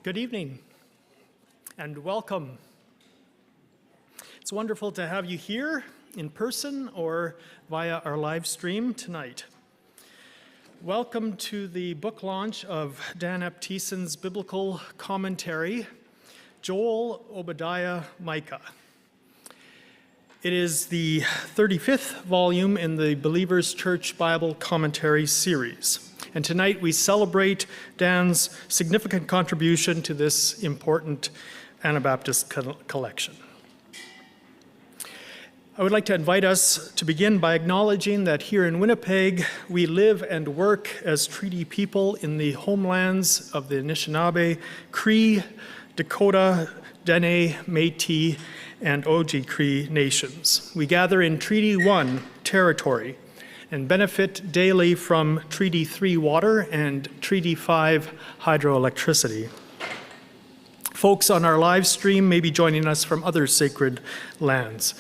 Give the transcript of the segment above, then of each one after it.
Good evening and welcome. It's wonderful to have you here in person or via our live stream tonight. Welcome to the book launch of Dan Epp-Tiessen's biblical commentary, Joel, Obadiah, Micah. It is the 35th volume in the Believers Church Bible Commentary series. And tonight we celebrate Dan's significant contribution to this important Anabaptist collection. I would like to invite us to begin by acknowledging that here in Winnipeg, we live and work as treaty people in the homelands of the Anishinaabe, Cree, Dakota, Dene, Métis, and Oji-Cree nations. We gather in Treaty 1 territory and benefit daily from Treaty 3 water and Treaty 5 hydroelectricity. Folks on our live stream may be joining us from other sacred lands.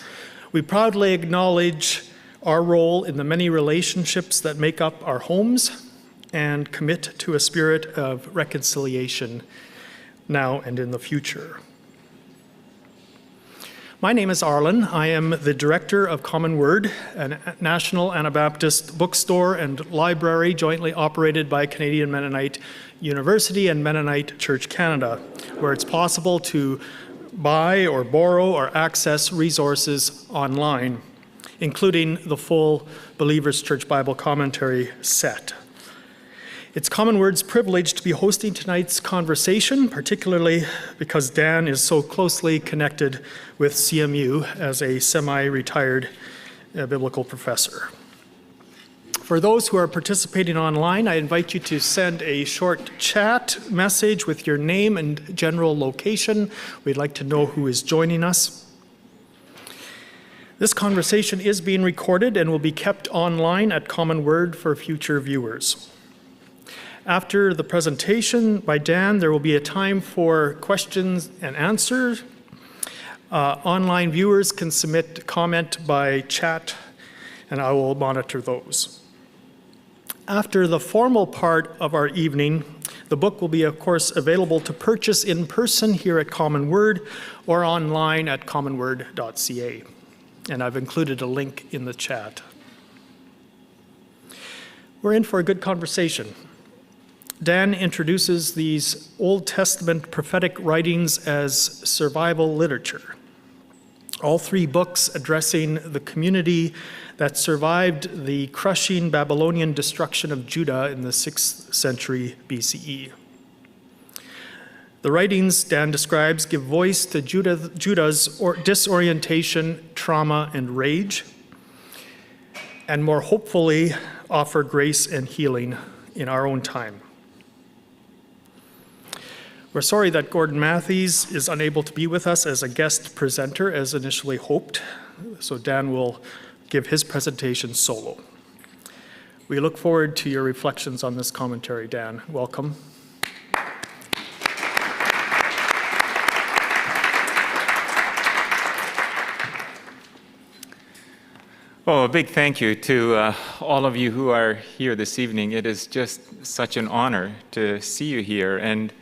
We proudly acknowledge our role in the many relationships that make up our homes and commit to a spirit of reconciliation now and in the future. My name is Arlen. I am the director of Common Word, a national Anabaptist bookstore and library jointly operated by Canadian Mennonite University and Mennonite Church Canada, where it's possible to buy or borrow or access resources online, including the full Believers Church Bible Commentary set. It's Common Word's privilege to be hosting tonight's conversation, particularly because Dan is so closely connected with CMU as a semi-retired biblical professor. For those who are participating online, I invite you to send a short chat message with your name and general location. We'd like to know who is joining us. This conversation is being recorded and will be kept online at Common Word for future viewers. After the presentation by Dan, there will be a time for questions and answers. Online viewers can submit comment by chat, and I will monitor those. After the formal part of our evening, the book will be, of course, available to purchase in person here at Common Word or online at commonword.ca. And I've included a link in the chat. We're in for a good conversation. Dan introduces these Old Testament prophetic writings as survival literature. All three books addressing the community that survived the crushing Babylonian destruction of Judah in the 6th century BCE. The writings, Dan describes, give voice to Judah's disorientation, trauma, and rage, and more hopefully offer grace and healing in our own time. We're sorry that Gordon Matthews is unable to be with us as a guest presenter as initially hoped, so Dan will give his presentation solo. We look forward to your reflections on this commentary, Dan. Welcome. Oh, a big thank you to all of you who are here this evening. It is just such an honor to see you here, and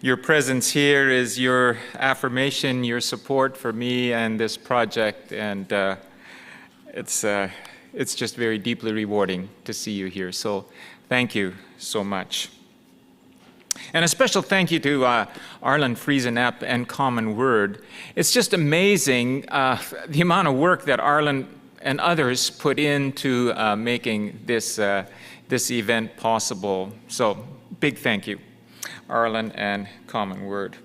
your presence here is your affirmation, your support for me and this project, and it's just very deeply rewarding to see you here. So thank you so much. And a special thank you to Arlen Friesen-Epp and Common Word. It's just amazing the amount of work that Arlen and others put into making this event possible. So big thank you, Arlen and Common Word.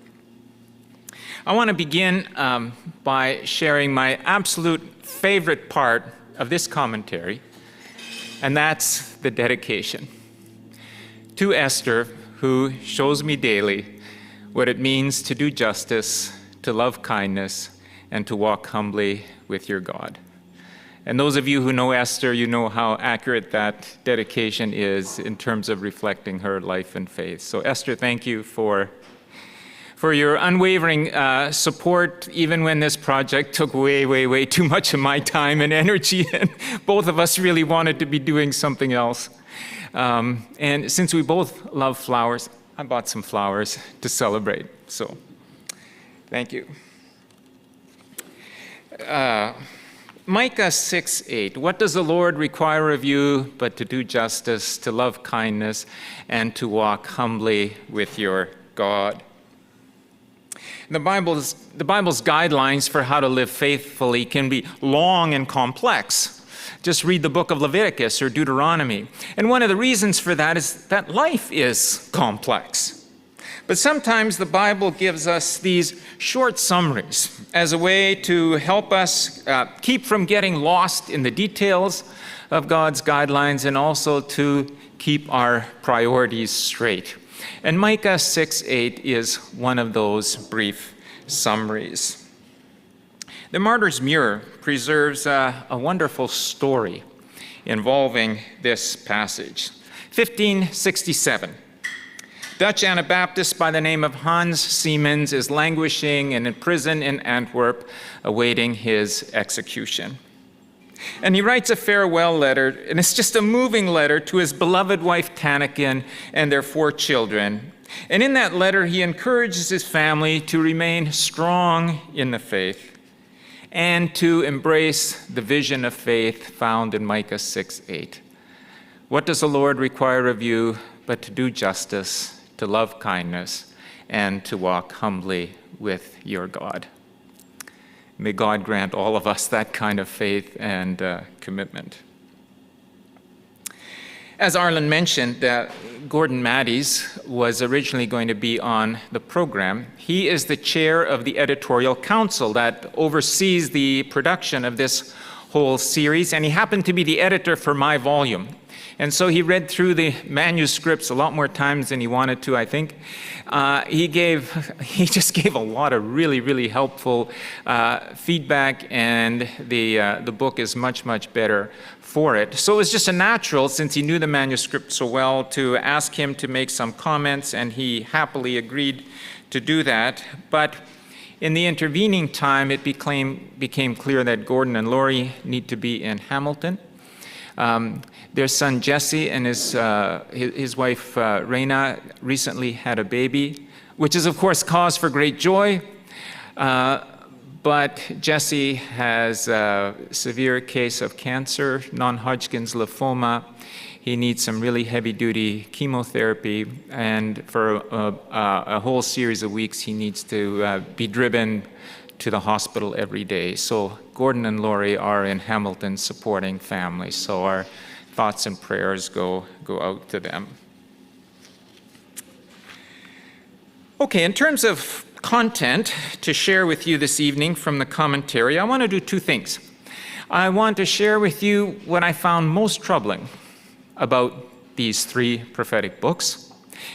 I want to begin by sharing my absolute favorite part of this commentary, and that's the dedication to Esther, who shows me daily what it means to do justice, to love kindness, and to walk humbly with your God. And those of you who know Esther, you know how accurate that dedication is in terms of reflecting her life and faith. So Esther, thank you for your unwavering support, even when this project took way too much of my time and energy, and both of us really wanted to be doing something else. And since we both love flowers, I bought some flowers to celebrate, so thank you. Micah 6:8, what does the Lord require of you but to do justice, to love kindness, and to walk humbly with your God? The Bible's guidelines for how to live faithfully can be long and complex. Just read the book of Leviticus or Deuteronomy. And one of the reasons for that is that life is complex. But sometimes the Bible gives us these short summaries as a way to help us keep from getting lost in the details of God's guidelines and also to keep our priorities straight. And Micah 6:8 is one of those brief summaries. The Martyr's Mirror preserves a wonderful story involving this passage. 1567. Dutch Anabaptist by the name of Hans Siemens is languishing in a prison in Antwerp, awaiting his execution. And he writes a farewell letter, and it's just a moving letter to his beloved wife Tanakin and their 4 children. And in that letter, he encourages his family to remain strong in the faith and to embrace the vision of faith found in Micah 6:8. What does the Lord require of you but to do justice, to love kindness, and to walk humbly with your God? May God grant all of us that kind of faith and commitment. As Arlen mentioned, Gordon Maddies was originally going to be on the program. He is the chair of the editorial council that oversees the production of this whole series, and he happened to be the editor for my volume. And so he read through the manuscripts a lot more times than he wanted to, I think. He just gave a lot of really, really helpful feedback, and the book is much, much better for it. So it was just a natural, since he knew the manuscript so well, to ask him to make some comments, and he happily agreed to do that. But in the intervening time, it became clear that Gordon and Laurie need to be in Hamilton. Their son Jesse and his wife Raina recently had a baby, which is of course cause for great joy. But Jesse has a severe case of cancer, non-Hodgkin's lymphoma. He needs some really heavy-duty chemotherapy, and for a whole series of weeks, he needs to be driven to the hospital every day. So Gordon and Laurie are in Hamilton supporting families. So our thoughts and prayers go out to them. Okay, in terms of content to share with you this evening from the commentary, I want to do 2 things. I want to share with you what I found most troubling about these 3 prophetic books,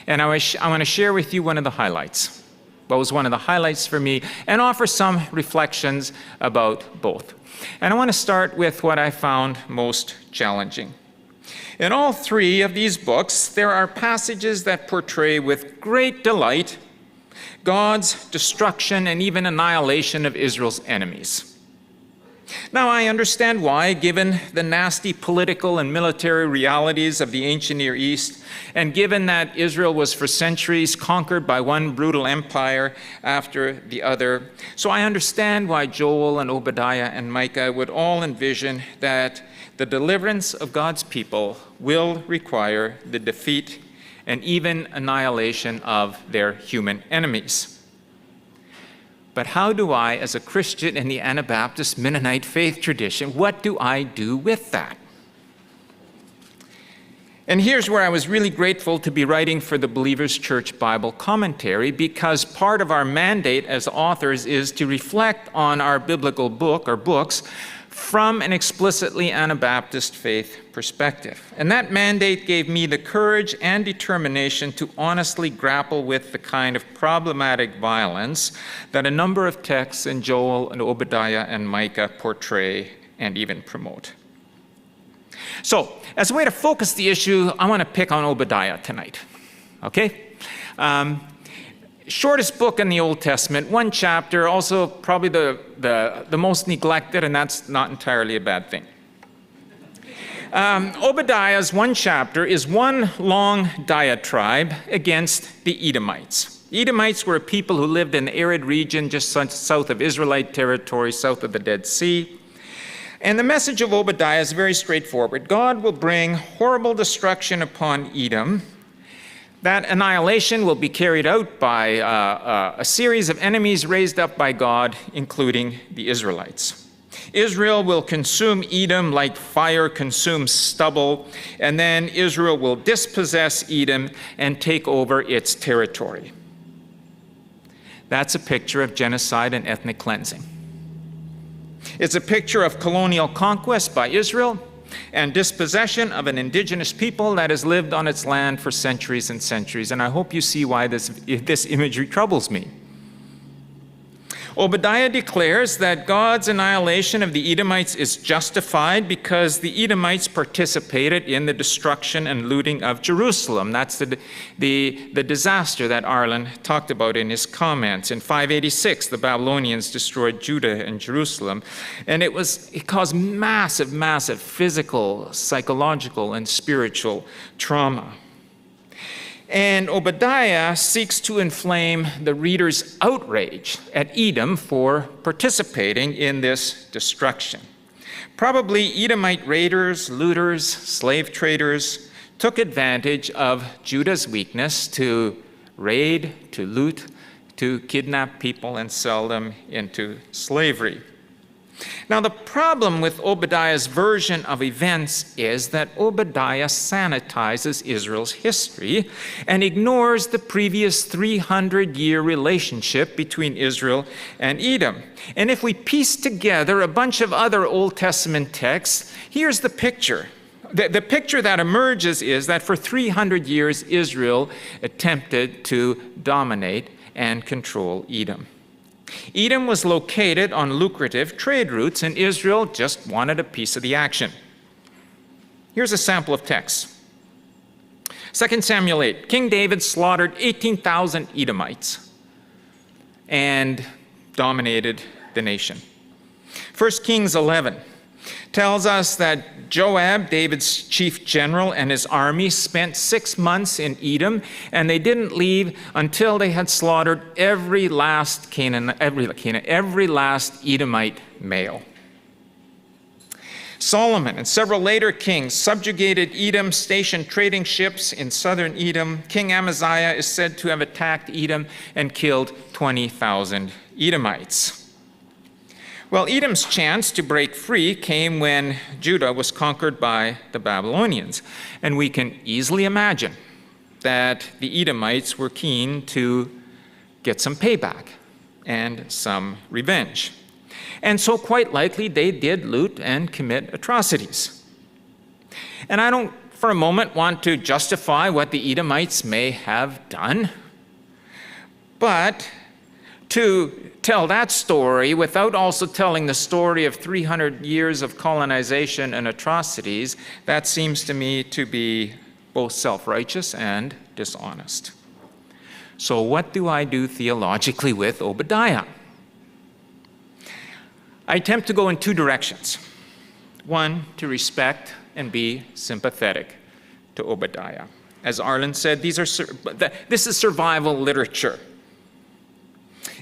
and I want to share with you one of the highlights. What was one of the highlights for me, and offer some reflections about both. And I want to start with what I found most challenging. In all 3 of these books, there are passages that portray with great delight God's destruction and even annihilation of Israel's enemies. Now, I understand why, given the nasty political and military realities of the ancient Near East, and given that Israel was for centuries conquered by one brutal empire after the other. So I understand why Joel and Obadiah and Micah would all envision that the deliverance of God's people will require the defeat and even annihilation of their human enemies. But how do I, as a Christian in the Anabaptist Mennonite faith tradition, what do I do with that? And here's where I was really grateful to be writing for the Believers Church Bible Commentary, because part of our mandate as authors is to reflect on our biblical book or books from an explicitly Anabaptist faith perspective. And that mandate gave me the courage and determination to honestly grapple with the kind of problematic violence that a number of texts in Joel and Obadiah and Micah portray and even promote. So, as a way to focus the issue, I want to pick on Obadiah tonight, okay? Shortest book in the Old Testament, 1 chapter, also probably the most neglected, and that's not entirely a bad thing. Obadiah's one chapter is one long diatribe against the Edomites. The Edomites were a people who lived in the arid region just south of Israelite territory, south of the Dead Sea. And the message of Obadiah is very straightforward. God will bring horrible destruction upon Edom. That annihilation will be carried out by a series of enemies raised up by God, including the Israelites. Israel will consume Edom like fire consumes stubble, and then Israel will dispossess Edom and take over its territory. That's a picture of genocide and ethnic cleansing. It's a picture of colonial conquest by Israel and dispossession of an indigenous people that has lived on its land for centuries and centuries. And I hope you see why this imagery troubles me. Obadiah declares that God's annihilation of the Edomites is justified because the Edomites participated in the destruction and looting of Jerusalem. That's the disaster that Arlen talked about in his comments. In 586, the Babylonians destroyed Judah and Jerusalem, and it caused massive physical, psychological, and spiritual trauma. And Obadiah seeks to inflame the reader's outrage at Edom for participating in this destruction. Probably Edomite raiders, looters, slave traders took advantage of Judah's weakness to raid, to loot, to kidnap people and sell them into slavery. Now, the problem with Obadiah's version of events is that Obadiah sanitizes Israel's history and ignores the previous 300-year relationship between Israel and Edom. And if we piece together a bunch of other Old Testament texts, here's the picture. The picture that emerges is that for 300 years, Israel attempted to dominate and control Edom. Edom was located on lucrative trade routes, and Israel just wanted a piece of the action. Here's a sample of text. 2 Samuel 8, King David slaughtered 18,000 Edomites and dominated the nation. 1 Kings 11 tells us that Joab, David's chief general, and his army spent 6 months in Edom, and they didn't leave until they had slaughtered every last last Edomite male. Solomon and several later kings subjugated Edom, stationed trading ships in southern Edom. King Amaziah is said to have attacked Edom and killed 20,000 Edomites. Well, Edom's chance to break free came when Judah was conquered by the Babylonians. And we can easily imagine that the Edomites were keen to get some payback and some revenge. And so quite likely they did loot and commit atrocities. And I don't for a moment want to justify what the Edomites may have done, but to tell that story without also telling the story of 300 years of colonization and atrocities, that seems to me to be both self-righteous and dishonest. So what do I do theologically with Obadiah? I attempt to go in two directions. One, to respect and be sympathetic to Obadiah. As Arlen said, this is survival literature.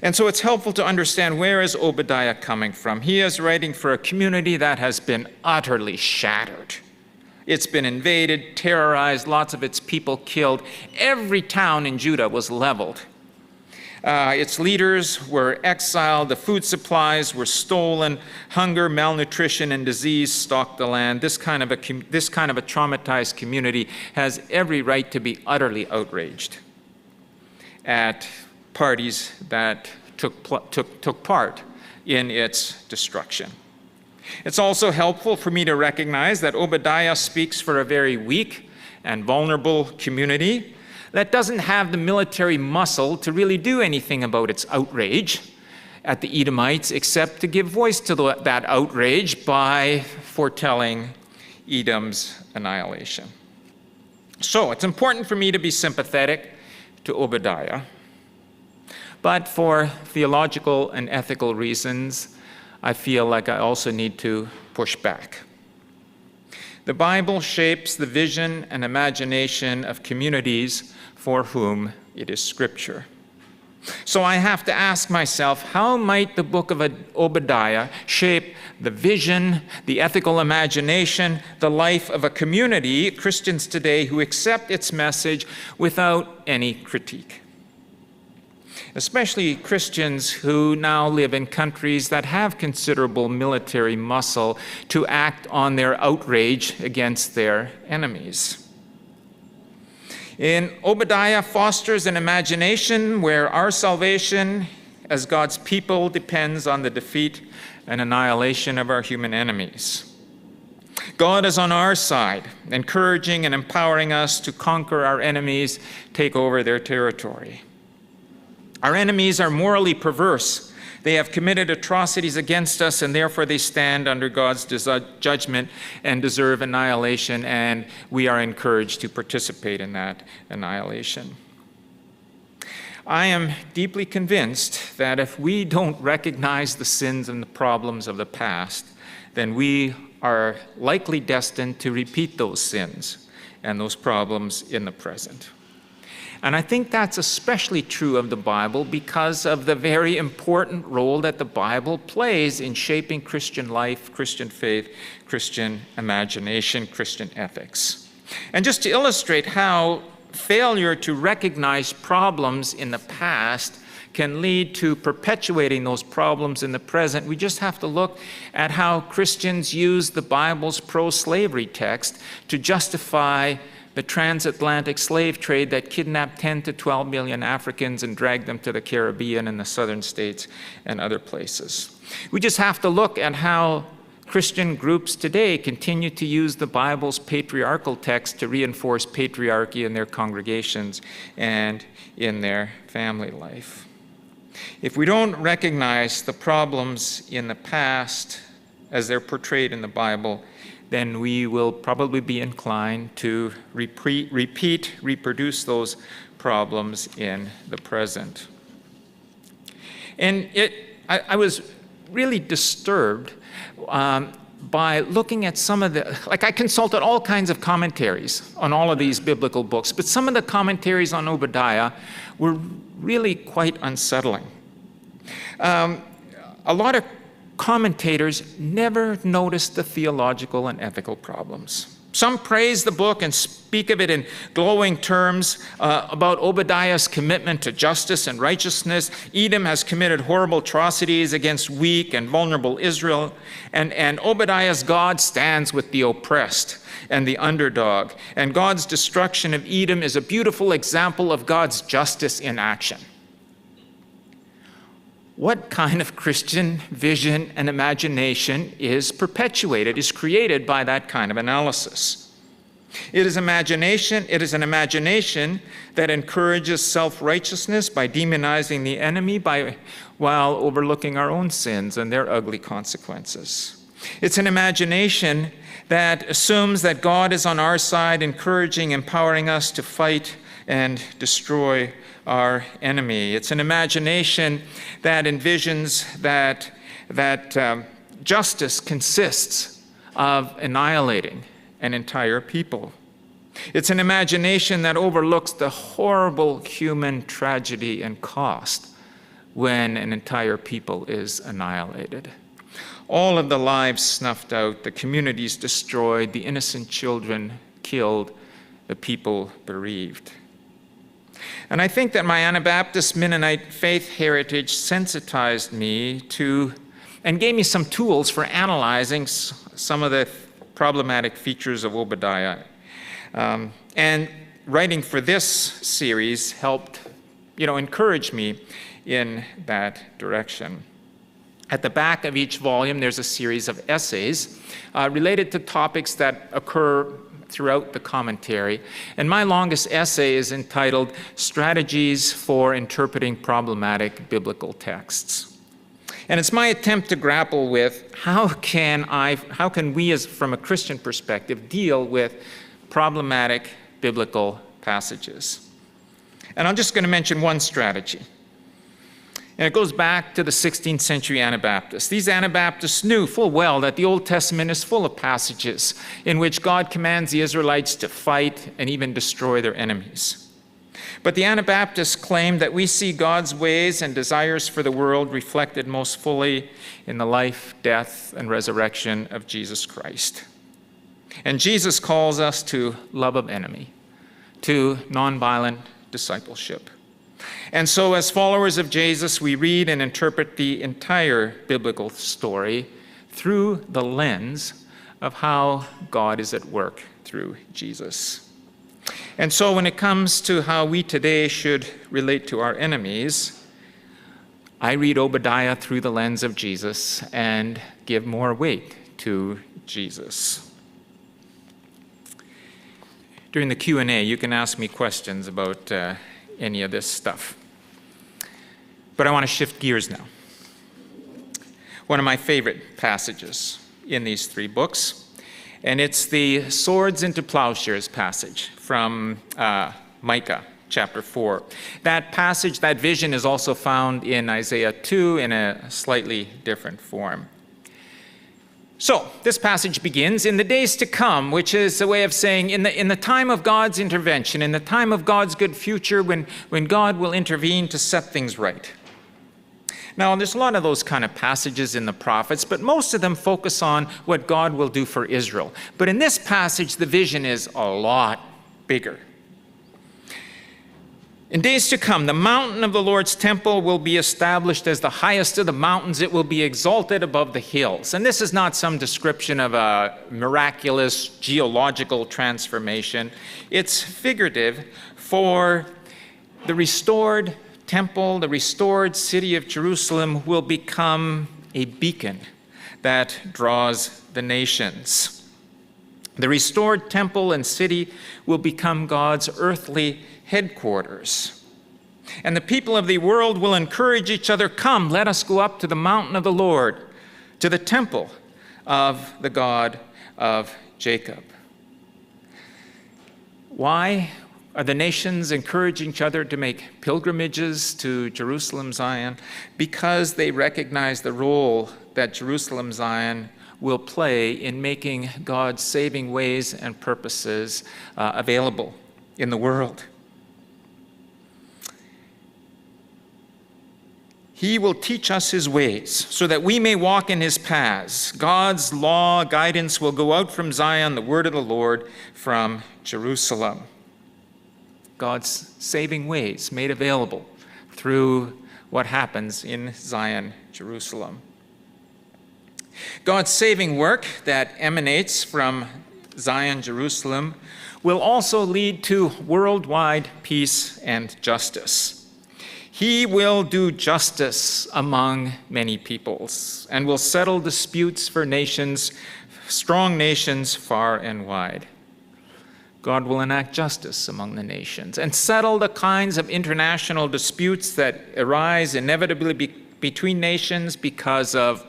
And so it's helpful to understand, where is Obadiah coming from? He is writing for a community that has been utterly shattered. It's been invaded, terrorized, lots of its people killed. Every town in Judah was leveled. Its leaders were exiled, the food supplies were stolen, hunger, malnutrition, and disease stalked the land. This kind of a traumatized community has every right to be utterly outraged at parties that took part in its destruction. It's also helpful for me to recognize that Obadiah speaks for a very weak and vulnerable community that doesn't have the military muscle to really do anything about its outrage at the Edomites, except to give voice to that outrage by foretelling Edom's annihilation. So it's important for me to be sympathetic to Obadiah, but for theological and ethical reasons, I feel like I also need to push back. The Bible shapes the vision and imagination of communities for whom it is Scripture. So I have to ask myself, how might the book of Obadiah shape the vision, the ethical imagination, the life of a community, Christians today, who accept its message without any critique? Especially Christians who now live in countries that have considerable military muscle to act on their outrage against their enemies. In Obadiah fosters an imagination where our salvation as God's people depends on the defeat and annihilation of our human enemies. God is on our side, encouraging and empowering us to conquer our enemies, take over their territory. Our enemies are morally perverse. They have committed atrocities against us, and therefore they stand under God's judgment and deserve annihilation, and we are encouraged to participate in that annihilation. I am deeply convinced that if we don't recognize the sins and the problems of the past, then we are likely destined to repeat those sins and those problems in the present. And I think that's especially true of the Bible because of the very important role that the Bible plays in shaping Christian life, Christian faith, Christian imagination, Christian ethics. And just to illustrate how failure to recognize problems in the past can lead to perpetuating those problems in the present, we just have to look at how Christians use the Bible's pro-slavery text to justify the transatlantic slave trade that kidnapped 10 to 12 million Africans and dragged them to the Caribbean and the southern states and other places. We just have to look at how Christian groups today continue to use the Bible's patriarchal text to reinforce patriarchy in their congregations and in their family life. If we don't recognize the problems in the past as they're portrayed in the Bible, then we will probably be inclined to reproduce those problems in the present. And I was really disturbed by looking at some of the, I consulted all kinds of commentaries on all of these biblical books, but some of the commentaries on Obadiah were really quite unsettling. A lot of commentators never noticed the theological and ethical problems. Some praise the book and speak of it in glowing terms about Obadiah's commitment to justice and righteousness. Edom has committed horrible atrocities against weak and vulnerable Israel, and Obadiah's God stands with the oppressed and the underdog. And God's destruction of Edom is a beautiful example of God's justice in action. What kind of Christian vision and imagination is perpetuated, is created by that kind of analysis? It is an imagination that encourages self-righteousness by demonizing the enemy while overlooking our own sins and their ugly consequences. It's an imagination that assumes that God is on our side, encouraging, empowering us to fight and destroy our enemy. It's an imagination that envisions that justice consists of annihilating an entire people. It's an imagination that overlooks the horrible human tragedy and cost when an entire people is annihilated. All of the lives snuffed out, the communities destroyed, the innocent children killed, the people bereaved. And I think that my Anabaptist Mennonite faith heritage sensitized me to and gave me some tools for analyzing some of the problematic features of Obadiah. And writing for this series helped, encourage me in that direction. At the back of each volume, there's a series of essays related to topics that occur throughout the commentary. And my longest essay is entitled Strategies for Interpreting Problematic Biblical Texts. And it's my attempt to grapple with how can we, from a Christian perspective, deal with problematic biblical passages. And I'm just going to mention one strategy. And it goes back to the 16th century Anabaptists. These Anabaptists knew full well that the Old Testament is full of passages in which God commands the Israelites to fight and even destroy their enemies. But the Anabaptists claimed that we see God's ways and desires for the world reflected most fully in the life, death, and resurrection of Jesus Christ. And Jesus calls us to love of enemy, to nonviolent discipleship. And so as followers of Jesus, we read and interpret the entire biblical story through the lens of how God is at work through Jesus. And so when it comes to how we today should relate to our enemies, I read Obadiah through the lens of Jesus and give more weight to Jesus. During the Q&A, you can ask me questions about any of this stuff. But I want to shift gears now. One of my favorite passages in these three books, and it's the swords into plowshares passage from Micah chapter 4. That passage, that vision is also found in Isaiah 2 in a slightly different form. So this passage begins, in the days to come, which is a way of saying in the time of God's intervention, in the time of God's good future, when God will intervene to set things right. Now, there's a lot of those kind of passages in the prophets, but most of them focus on what God will do for Israel. But in this passage, the vision is a lot bigger. In days to come, the mountain of the Lord's temple will be established as the highest of the mountains. It will be exalted above the hills. And this is not some description of a miraculous geological transformation. It's figurative for the restored temple, the restored city of Jerusalem will become a beacon that draws the nations. The restored temple and city will become God's earthly headquarters. And the people of the world will encourage each other, come, let us go up to the mountain of the Lord, to the temple of the God of Jacob. Why are the nations encouraging each other to make pilgrimages to Jerusalem, Zion? Because they recognize the role that Jerusalem, Zion will play in making God's saving ways and purposes available in the world. He will teach us his ways so that we may walk in his paths. God's law, guidance will go out from Zion, the word of the Lord from Jerusalem. God's saving ways made available through what happens in Zion, Jerusalem. God's saving work that emanates from Zion, Jerusalem, will also lead to worldwide peace and justice. He will do justice among many peoples and will settle disputes for nations, strong nations far and wide. God will enact justice among the nations and settle the kinds of international disputes that arise inevitably between nations because of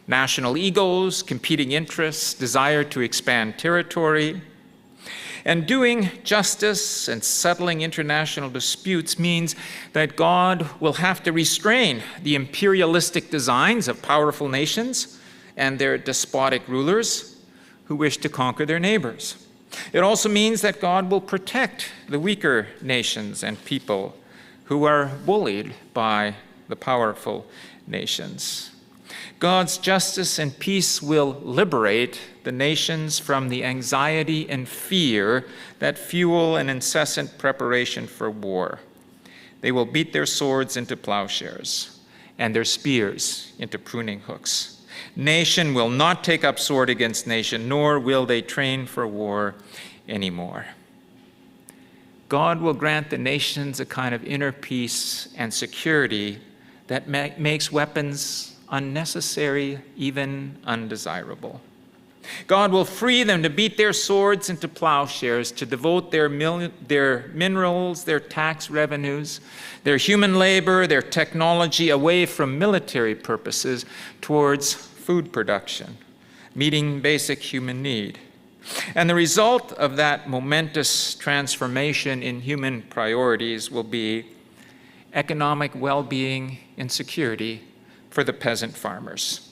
national egos, competing interests, desire to expand territory. And doing justice and settling international disputes means that God will have to restrain the imperialistic designs of powerful nations and their despotic rulers who wish to conquer their neighbors. It also means that God will protect the weaker nations and people who are bullied by the powerful nations. God's justice and peace will liberate the nations from the anxiety and fear that fuel an incessant preparation for war. They will beat their swords into plowshares and their spears into pruning hooks. Nation will not take up sword against nation, nor will they train for war anymore. God will grant the nations a kind of inner peace and security that makes weapons unnecessary, even undesirable. God will free them to beat their swords into plowshares, to devote their minerals, their tax revenues, their human labor, their technology away from military purposes towards food production, meeting basic human need. And the result of that momentous transformation in human priorities will be economic well-being and security for the peasant farmers.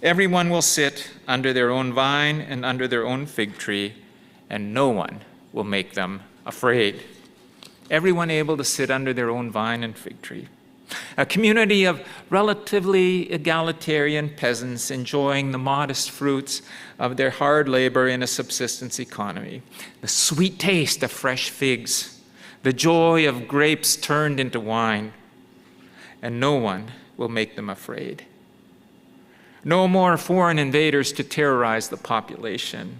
Everyone will sit under their own vine and under their own fig tree, and no one will make them afraid. Everyone able to sit under their own vine and fig tree. A community of relatively egalitarian peasants enjoying the modest fruits of their hard labor in a subsistence economy. The sweet taste of fresh figs, the joy of grapes turned into wine, and no one will make them afraid. No more foreign invaders to terrorize the population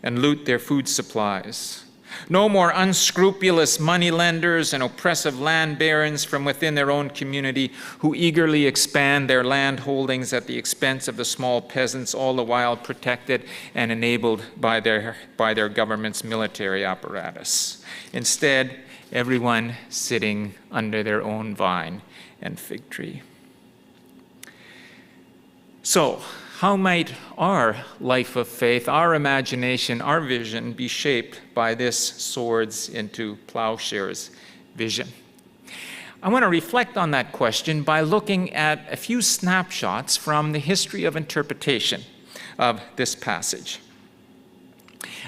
and loot their food supplies. No more unscrupulous moneylenders and oppressive land barons from within their own community who eagerly expand their land holdings at the expense of the small peasants, all the while protected and enabled by their government's military apparatus. Instead, everyone sitting under their own vine and fig tree. So, how might our life of faith, our imagination, our vision be shaped by this swords into plowshares vision? I want to reflect on that question by looking at a few snapshots from the history of interpretation of this passage.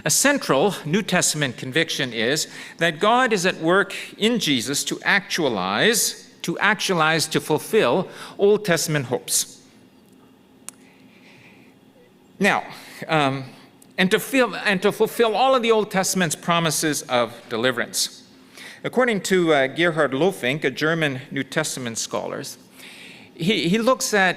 A central New Testament conviction is that God is at work in Jesus to fulfill Old Testament hopes. Now, and to fulfill all of the Old Testament's promises of deliverance. According to Gerhard Lofink, a German New Testament scholar, he looks at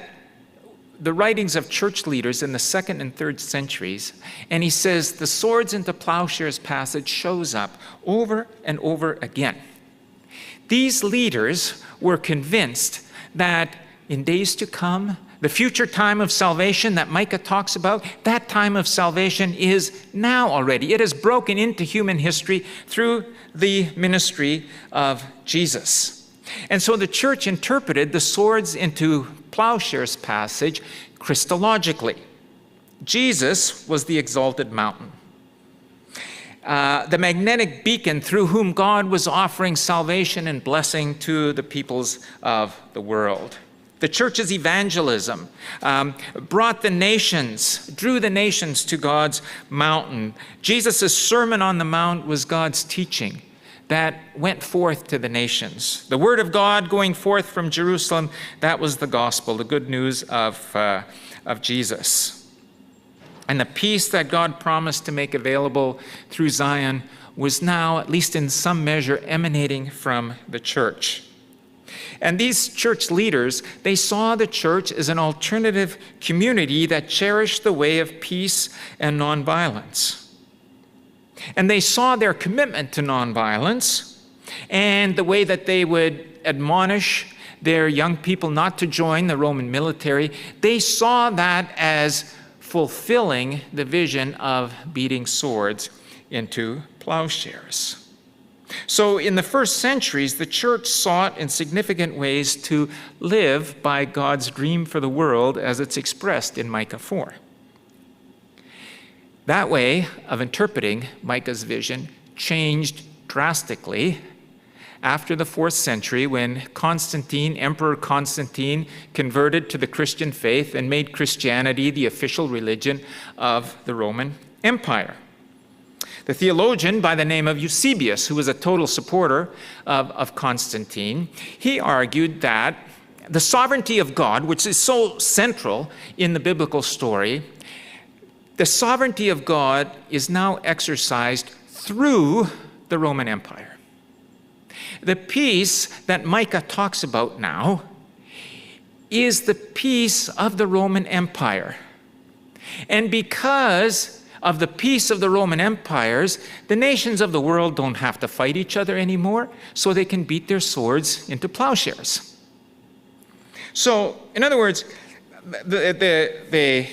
the writings of church leaders in the 2nd and 3rd centuries, and he says the swords into plowshares passage shows up over and over again. These leaders were convinced that in days to come, the future time of salvation that Micah talks about, that time of salvation is now already. It has broken into human history through the ministry of Jesus. And so the church interpreted the swords into plowshares passage Christologically. Jesus was the exalted mountain, the magnetic beacon through whom God was offering salvation and blessing to the peoples of the world. The church's evangelism brought the nations, drew the nations to God's mountain. Jesus' Sermon on the Mount was God's teaching that went forth to the nations. The word of God going forth from Jerusalem, that was the gospel, the good news of Jesus. And the peace that God promised to make available through Zion was now, at least in some measure, emanating from the church. And these church leaders, they saw the church as an alternative community that cherished the way of peace and nonviolence. And they saw their commitment to nonviolence and the way that they would admonish their young people not to join the Roman military. They saw that as fulfilling the vision of beating swords into plowshares. So in the first centuries, the church sought in significant ways to live by God's dream for the world as it's expressed in Micah 4. That way of interpreting Micah's vision changed drastically after the 4th century when Emperor Constantine converted to the Christian faith and made Christianity the official religion of the Roman Empire. The theologian by the name of Eusebius, who was a total supporter of Constantine, he argued that the sovereignty of God, which is so central in the biblical story, the sovereignty of God is now exercised through the Roman Empire. The peace that Micah talks about now is the peace of the Roman Empire. And because of the peace of the Roman empires, the nations of the world don't have to fight each other anymore, so they can beat their swords into plowshares. So, in other words, the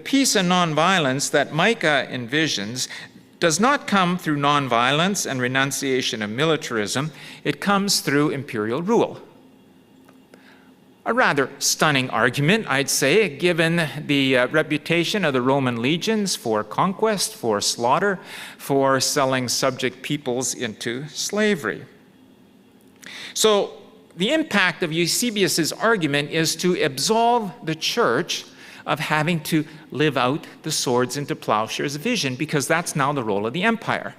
peace and nonviolence that Micah envisions does not come through nonviolence and renunciation of militarism. It comes through imperial rule. A rather stunning argument, I'd say, given the reputation of the Roman legions for conquest, for slaughter, for selling subject peoples into slavery. So the impact of Eusebius's argument is to absolve the church of having to live out the swords into plowshares vision, because that's now the role of the empire.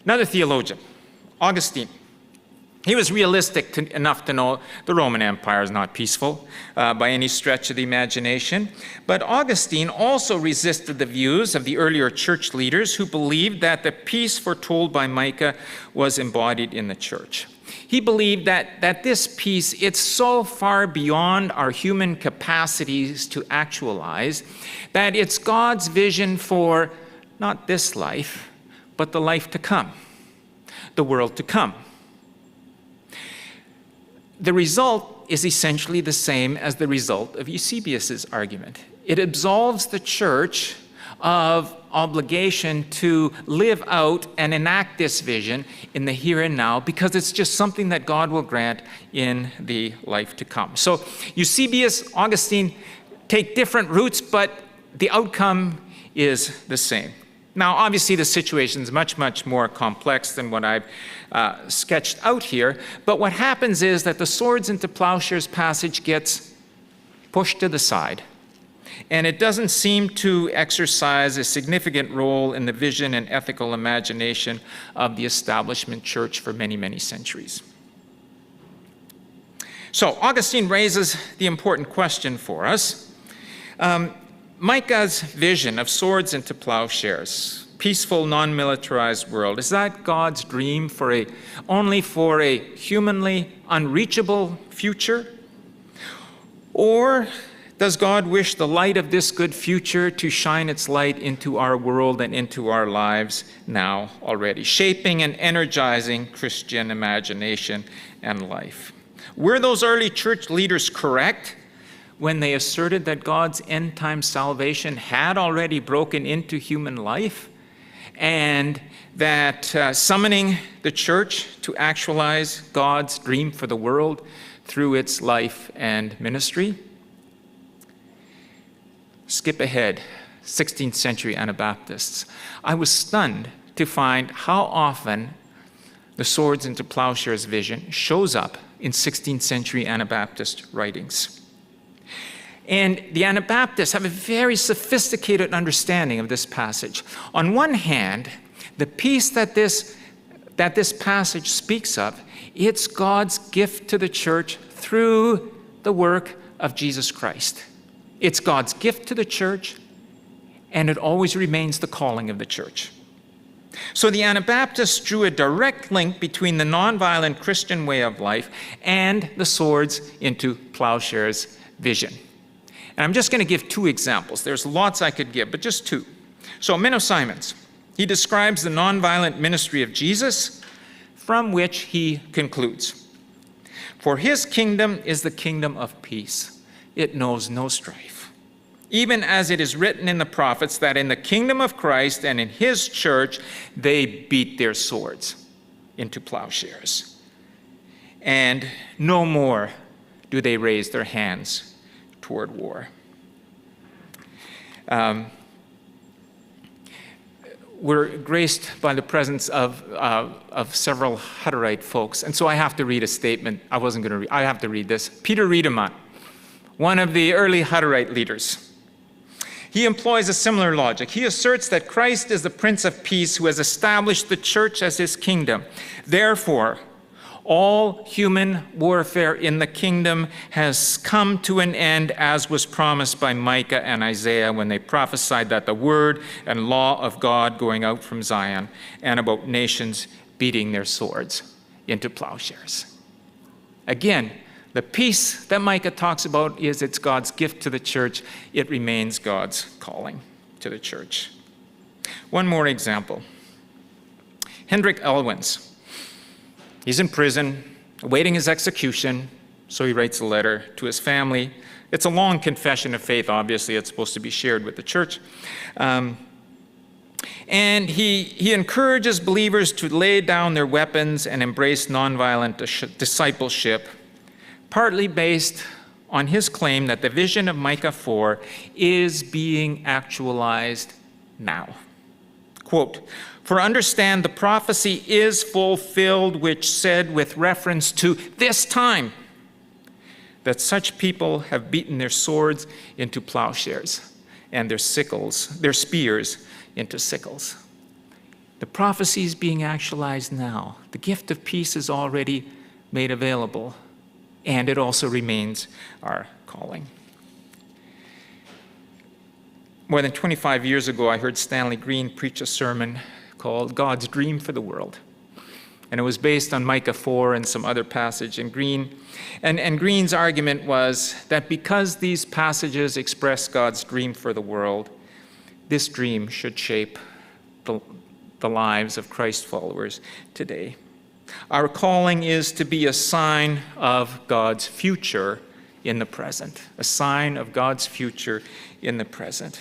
Another theologian, Augustine. He was realistic enough to know the Roman Empire is not peaceful by any stretch of the imagination. But Augustine also resisted the views of the earlier church leaders who believed that the peace foretold by Micah was embodied in the church. He believed that this peace, it's so far beyond our human capacities to actualize, that it's God's vision for not this life, but the life to come, the world to come. The result is essentially the same as the result of Eusebius's argument. It absolves the church of obligation to live out and enact this vision in the here and now, because it's just something that God will grant in the life to come. So Eusebius, Augustine take different routes, but the outcome is the same. Now, obviously, the situation is much, much more complex than what I've sketched out here. But what happens is that the swords into plowshares passage gets pushed to the side. And it doesn't seem to exercise a significant role in the vision and ethical imagination of the establishment church for many, many centuries. So Augustine raises the important question for us. Micah's vision of swords into plowshares, peaceful, non-militarized world, is that God's dream only for a humanly unreachable future? Or does God wish the light of this good future to shine its light into our world and into our lives now already, shaping and energizing Christian imagination and life? Were those early church leaders correct when they asserted that God's end-time salvation had already broken into human life, and that summoning the church to actualize God's dream for the world through its life and ministry? Skip ahead, 16th century Anabaptists. I was stunned to find how often the swords into plowshares vision shows up in 16th century Anabaptist writings. And the Anabaptists have a very sophisticated understanding of this passage. On one hand, the peace that this passage speaks of, it's God's gift to the church through the work of Jesus Christ. It's God's gift to the church, and it always remains the calling of the church. So the Anabaptists drew a direct link between the nonviolent Christian way of life and the swords into plowshares vision. And I'm just going to give two examples. There's lots I could give, but just two. So Menno Simons, he describes the nonviolent ministry of Jesus, from which he concludes, "For his kingdom is the kingdom of peace. It knows no strife. Even as it is written in the prophets that in the kingdom of Christ and in his church, they beat their swords into plowshares. And no more do they raise their hands toward war." We're graced by the presence of several Hutterite folks, and so I have to read a statement. I have to read this. Peter Riedemann, one of the early Hutterite leaders, he employs a similar logic. He asserts that Christ is the Prince of Peace who has established the church as his kingdom. Therefore, all human warfare in the kingdom has come to an end, as was promised by Micah and Isaiah when they prophesied that the word and law of God going out from Zion, and about nations beating their swords into plowshares. Again, the peace that Micah talks about it's God's gift to the church. It remains God's calling to the church. One more example. Hendrik Elwens. He's in prison, awaiting his execution, so he writes a letter to his family. It's a long confession of faith, obviously. It's supposed to be shared with the church. And he encourages believers to lay down their weapons and embrace nonviolent discipleship, partly based on his claim that the vision of Micah 4 is being actualized now. Quote, "For understand the prophecy is fulfilled which said with reference to this time that such people have beaten their swords into plowshares and their spears into sickles." The prophecy is being actualized now. The gift of peace is already made available, and it also remains our calling. More than 25 years ago, I heard Stanley Green preach a sermon called God's Dream for the World. And it was based on Micah 4 and some other passage in Green's argument was that because these passages express God's dream for the world, this dream should shape the lives of Christ followers today. Our calling is to be a sign of God's future in the present, a sign of God's future in the present.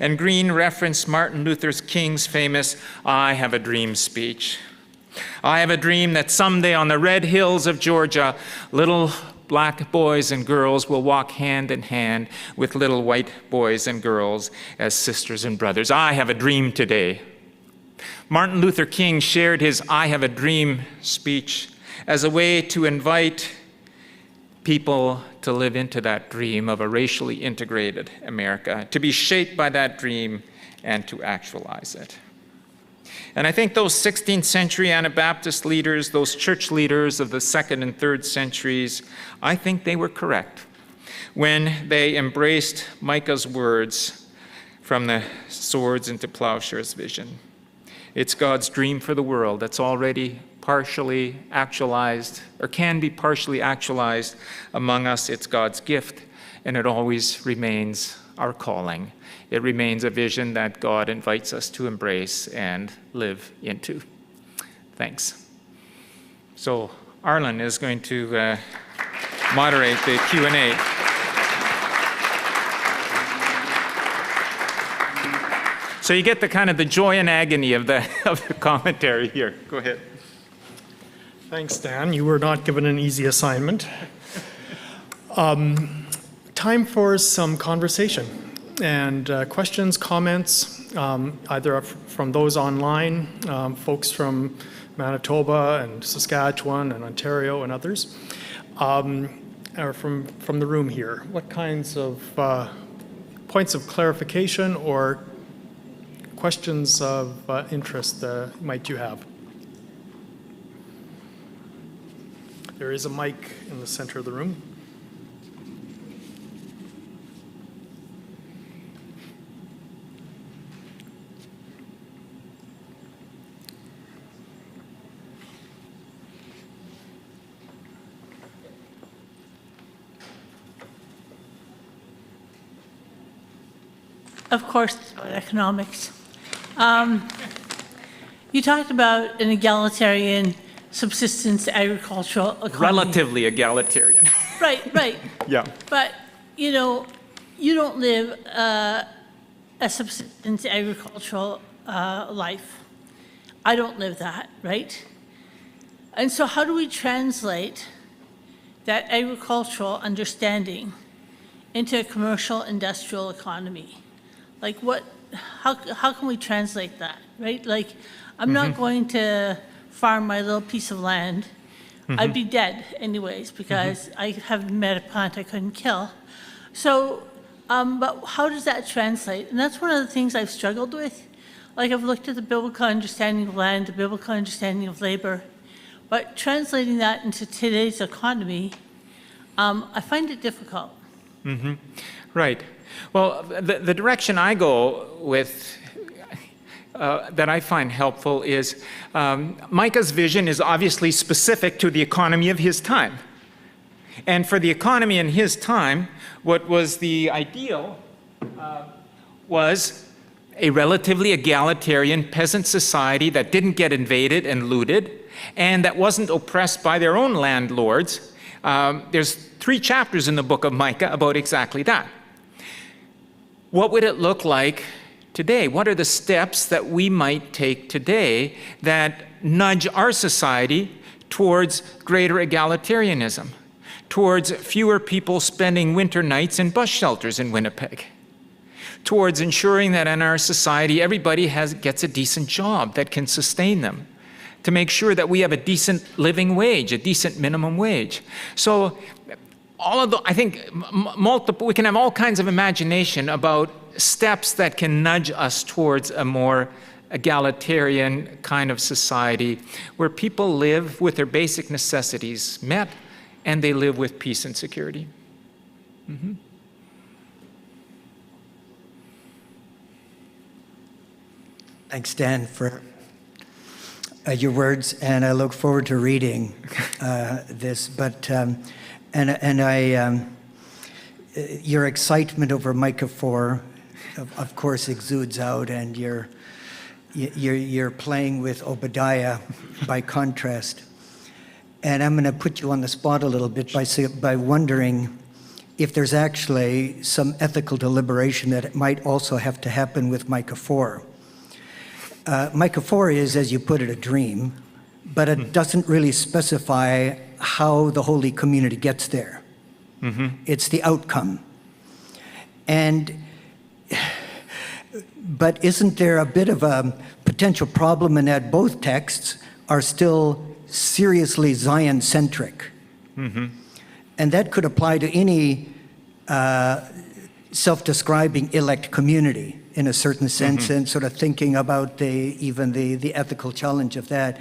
And Green referenced Martin Luther King's famous "I have a dream" speech. I have a dream that someday on the red hills of Georgia, little black boys and girls will walk hand in hand with little white boys and girls as sisters and brothers. I have a dream today. Martin Luther King shared his "I have a dream" speech as a way to invite people to live into that dream of a racially integrated America, to be shaped by that dream and to actualize it. And I think those 16th century Anabaptist leaders, those church leaders of the 2nd and 3rd centuries, I think they were correct when they embraced Micah's words from the swords into plowshares vision. It's God's dream for the world that's already partially actualized, or can be partially actualized among us. It's God's gift, and it always remains our calling. It remains a vision that God invites us to embrace and live into. Thanks. So Arlen is going to moderate the Q&A. So you get the kind of the joy and agony of the commentary here. Go ahead. Thanks, Dan. You were not given an easy assignment. Time for some conversation and questions, comments, either from those online, folks from Manitoba and Saskatchewan and Ontario and others, or from the room here. What kinds of points of clarification or questions of interest might you have? There is a mic in the center of the room. Of course, economics. You talked about an egalitarian subsistence agricultural economy. Relatively egalitarian. Right. Yeah. But, you don't live a subsistence agricultural life. I don't live that, right? And so how do we translate that agricultural understanding into a commercial industrial economy? Like how can we translate that, right? Like, I'm not going to farm my little piece of land. I'd be dead anyways because I haven't met a plant I couldn't kill. So, but how does that translate? And that's one of the things I've struggled with. Like, I've looked at the biblical understanding of land, the biblical understanding of labor, but translating that into today's economy, I find it difficult. Right. Well, the direction I go with that I find helpful is Micah's vision is obviously specific to the economy of his time. And for the economy in his time, what was the ideal was a relatively egalitarian peasant society that didn't get invaded and looted and that wasn't oppressed by their own landlords. There's 3 chapters in the book of Micah about exactly that. What would it look like today? What are the steps that we might take today that nudge our society towards greater egalitarianism, towards fewer people spending winter nights in bus shelters in Winnipeg, towards ensuring that in our society everybody gets a decent job that can sustain them, to make sure that we have a decent living wage, a decent minimum wage. So all of the, I think, we can have all kinds of imagination about steps that can nudge us towards a more egalitarian kind of society where people live with their basic necessities met and they live with peace and security. Mm-hmm. Thanks, Dan, for your words, and I look forward to reading this. But your excitement over Micah 4, of course, exudes out, and you're playing with Obadiah by contrast. And I'm going to put you on the spot a little bit by wondering if there's actually some ethical deliberation that it might also have to happen with Micah 4. Micah 4 is, as you put it, a dream, but it doesn't really specify how the holy community gets there. Mm-hmm. It's the outcome. But isn't there a bit of a potential problem in that both texts are still seriously Zion-centric? Mm-hmm. And that could apply to any self-describing elect community in a certain sense, mm-hmm. and sort of thinking about even the ethical challenge of that.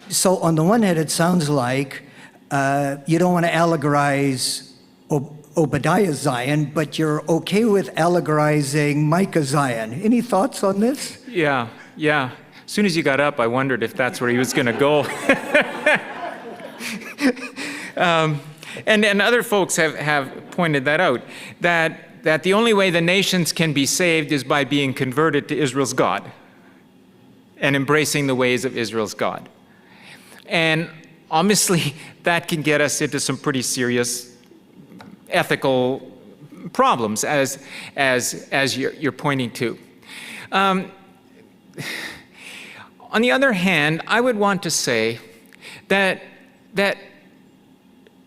So on the one hand, it sounds like you don't want to allegorize Obadiah Zion, but you're okay with allegorizing Micah Zion. Any thoughts on this? Yeah. As soon as you got up, I wondered if that's where he was going to go. And other folks have pointed that out, that the only way the nations can be saved is by being converted to Israel's God and embracing the ways of Israel's God. And obviously, that can get us into some pretty serious ethical problems, as you're pointing to. On the other hand, I would want to say that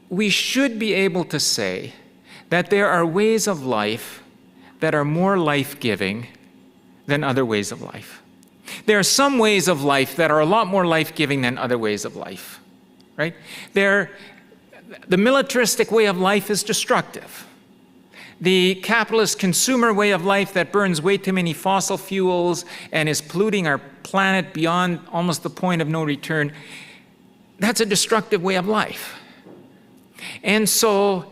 we should be able to say that there are ways of life that are more life-giving than other ways of life. There are some ways of life that are a lot more life-giving than other ways of life, right? The militaristic way of life is destructive. The capitalist consumer way of life that burns way too many fossil fuels and is polluting our planet beyond almost the point of no return, that's a destructive way of life. And so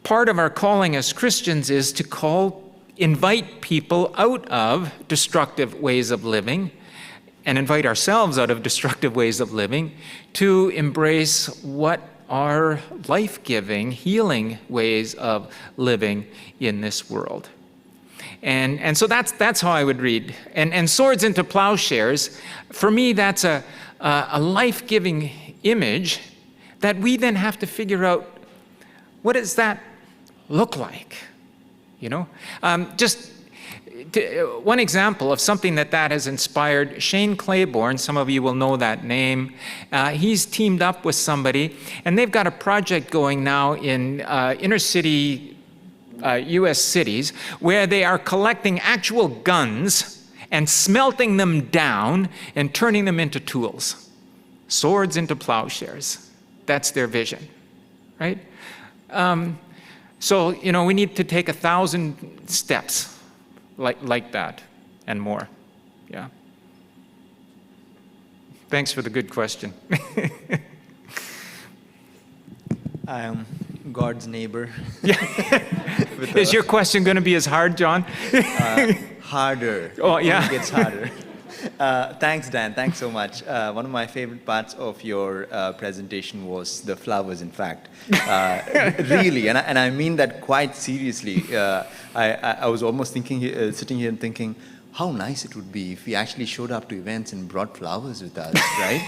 part of our calling as Christians is to invite people out of destructive ways of living and invite ourselves out of destructive ways of living to embrace what are life-giving, healing ways of living in this world. And so that's how I would read. And swords into plowshares, for me, that's a life-giving image that we then have to figure out, what does that look like? Just one example of something that has inspired Shane Claiborne. Some of you will know that name. He's teamed up with somebody, and they've got a project going now in inner city U.S. cities where they are collecting actual guns and smelting them down and turning them into tools. Swords into plowshares. That's their vision, right? So, we need to take 1,000 steps like that and more. Yeah. Thanks for the good question. I am God's neighbor. Yeah. Is your question going to be as hard, John? Harder. Oh, yeah. It gets harder. Thanks, Dan. Thanks so much. One of my favorite parts of your presentation was the flowers, in fact. Really, and I mean that quite seriously. I was almost thinking, sitting here and thinking, how nice it would be if we actually showed up to events and brought flowers with us, right?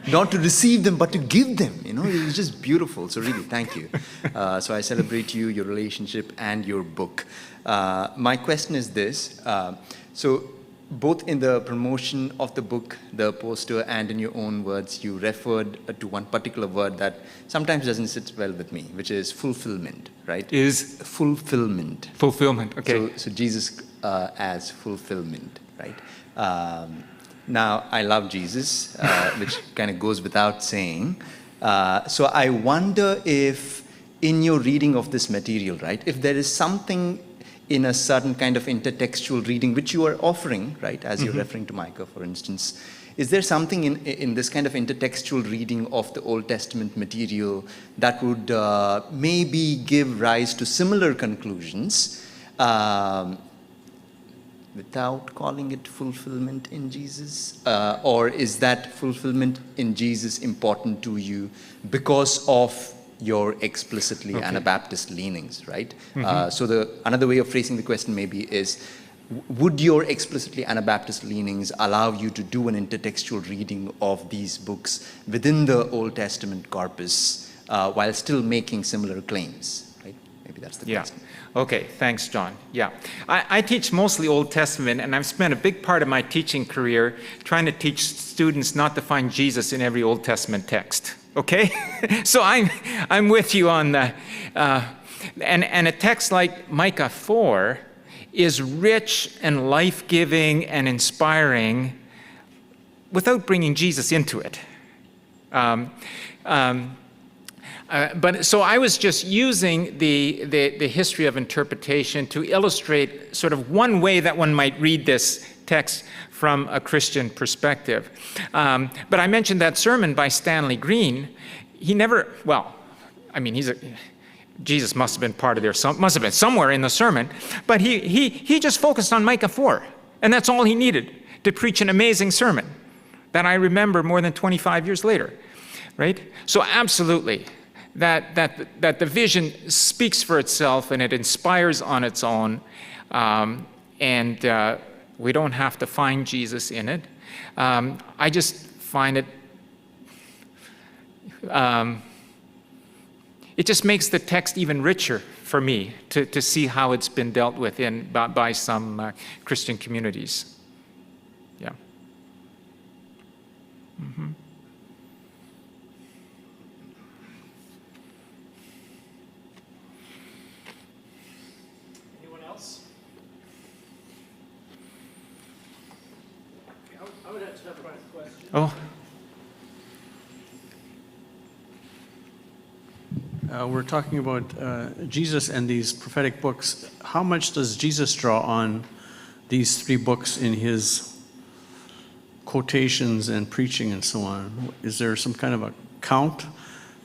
Not to receive them, but to give them. It was just beautiful. So really, thank you. So I celebrate you, your relationship, and your book. My question is this. So both in the promotion of the book, the poster, and in your own words, you referred to one particular word that sometimes doesn't sit well with me, which is fulfillment, right? Is? Fulfillment. Fulfillment, okay. So Jesus as fulfillment, right? Now, I love Jesus, which kind of goes without saying. So I wonder if in your reading of this material, right, if there is something in a certain kind of intertextual reading which you are offering, right, as you're referring to Micah, for instance, is there something in this kind of intertextual reading of the Old Testament material that would maybe give rise to similar conclusions without calling it fulfillment in Jesus? Or is that fulfillment in Jesus important to you because of your explicitly Anabaptist leanings, right? So another way of phrasing the question maybe is, would your explicitly Anabaptist leanings allow you to do an intertextual reading of these books within the Old Testament corpus while still making similar claims, right? Maybe that's the question. Okay, thanks, John. Yeah, I teach mostly Old Testament, and I've spent a big part of my teaching career trying to teach students not to find Jesus in every Old Testament text. Okay, so I'm with you on that. And a text like Micah 4 is rich and life-giving and inspiring without bringing Jesus into it. But so I was just using the history of interpretation to illustrate sort of one way that one might read this text from a Christian perspective. But I mentioned that sermon by Stanley Green. He never, well, I mean, Jesus must have been part of there, must have been somewhere in the sermon, but he just focused on Micah 4, and that's all he needed to preach an amazing sermon that I remember more than 25 years later, right? So absolutely, that the vision speaks for itself and it inspires on its own, and we don't have to find Jesus in it. I just find it, it just makes the text even richer for me to see how it's been dealt with by some Christian communities. Yeah. Mm-hmm. Anyone else? I would have to have a question. Oh. We're talking about Jesus and these prophetic books. How much does Jesus draw on these three books in his quotations and preaching and so on? Is there some kind of a count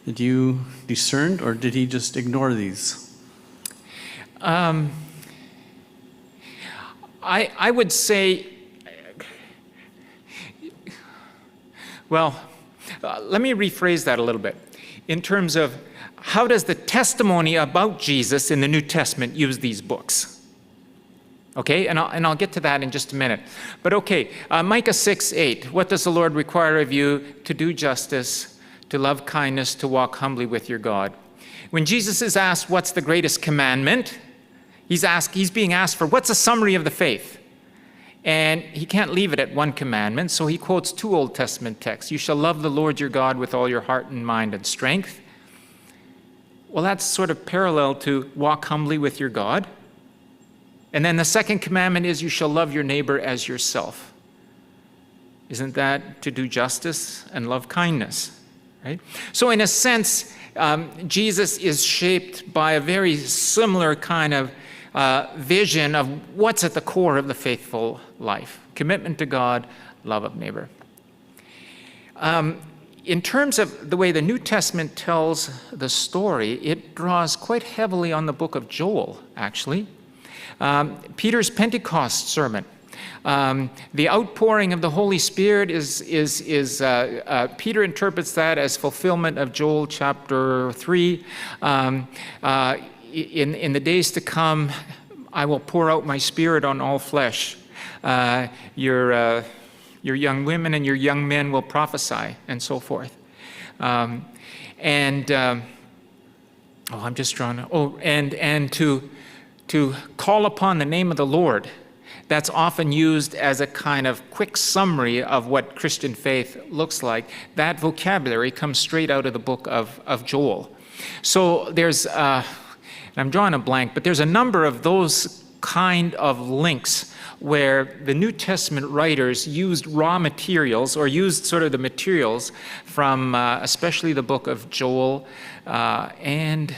that you discerned, or did he just ignore these? I would say, well, let me rephrase that a little bit. In terms of how does the testimony about Jesus in the New Testament use these books? Okay, and I'll get to that in just a minute. But okay, Micah 6:8. What does the Lord require of you? To do justice, to love kindness, to walk humbly with your God. When Jesus is asked what's the greatest commandment, he's being asked for what's a summary of the faith. And he can't leave it at one commandment, so he quotes two Old Testament texts. You shall love the Lord your God with all your heart and mind and strength. Well, that's sort of parallel to walk humbly with your God. And then the second commandment is you shall love your neighbor as yourself. Isn't that to do justice and love kindness, right? So in a sense, Jesus is shaped by a very similar kind of vision of what's at the core of the faithful life. Commitment to God, love of neighbor. In terms of the way the New Testament tells the story, it draws quite heavily on the book of Joel, actually. Peter's Pentecost sermon. The outpouring of the Holy Spirit Peter interprets that as fulfillment of Joel chapter 3. In the days to come, I will pour out my spirit on all flesh. Your young women and your young men will prophesy, and so forth. I'm just trying to. And to call upon the name of the Lord. That's often used as a kind of quick summary of what Christian faith looks like. That vocabulary comes straight out of the book of Joel. So there's, I'm drawing a blank, but there's a number of those kind of links where the New Testament writers used raw materials or used sort of the materials from especially the book of Joel and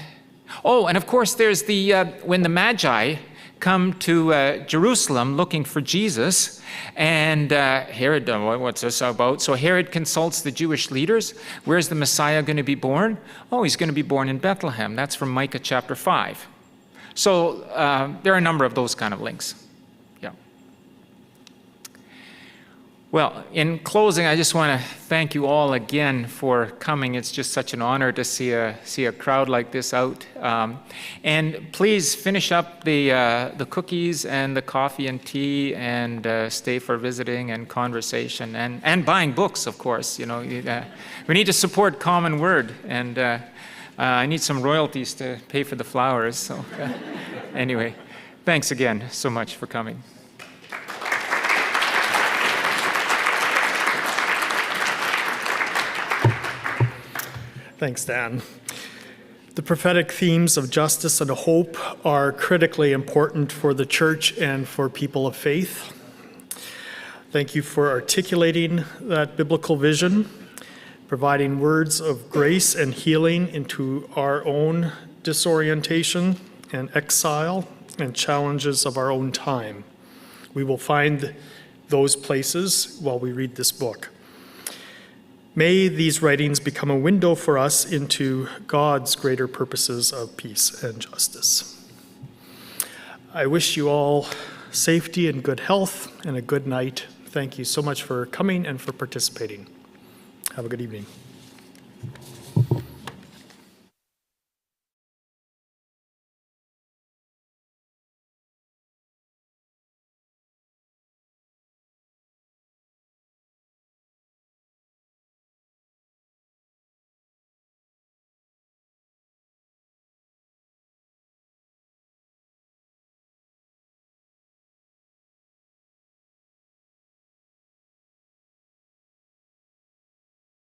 of course there's the when the Magi come to Jerusalem looking for Jesus, and Herod, what's this about? So Herod consults the Jewish leaders. Where's the Messiah going to be born? Oh, he's going to be born in Bethlehem. That's from Micah chapter 5. So there are a number of those kind of links. Yeah. Well, in closing, I just want to thank you all again for coming. It's just such an honor to see a crowd like this out. And please finish up the cookies and the coffee and tea, and stay for visiting and conversation and buying books, of course. You know, we need to support Common Word, and I need some royalties to pay for the flowers. So anyway, thanks again so much for coming. Thanks, Dan. The prophetic themes of justice and hope are critically important for the church and for people of faith. Thank you for articulating that biblical vision, providing words of grace and healing into our own disorientation and exile and challenges of our own time. We will find those places while we read this book. May these writings become a window for us into God's greater purposes of peace and justice. I wish you all safety and good health and a good night. Thank you so much for coming and for participating. Have a good evening.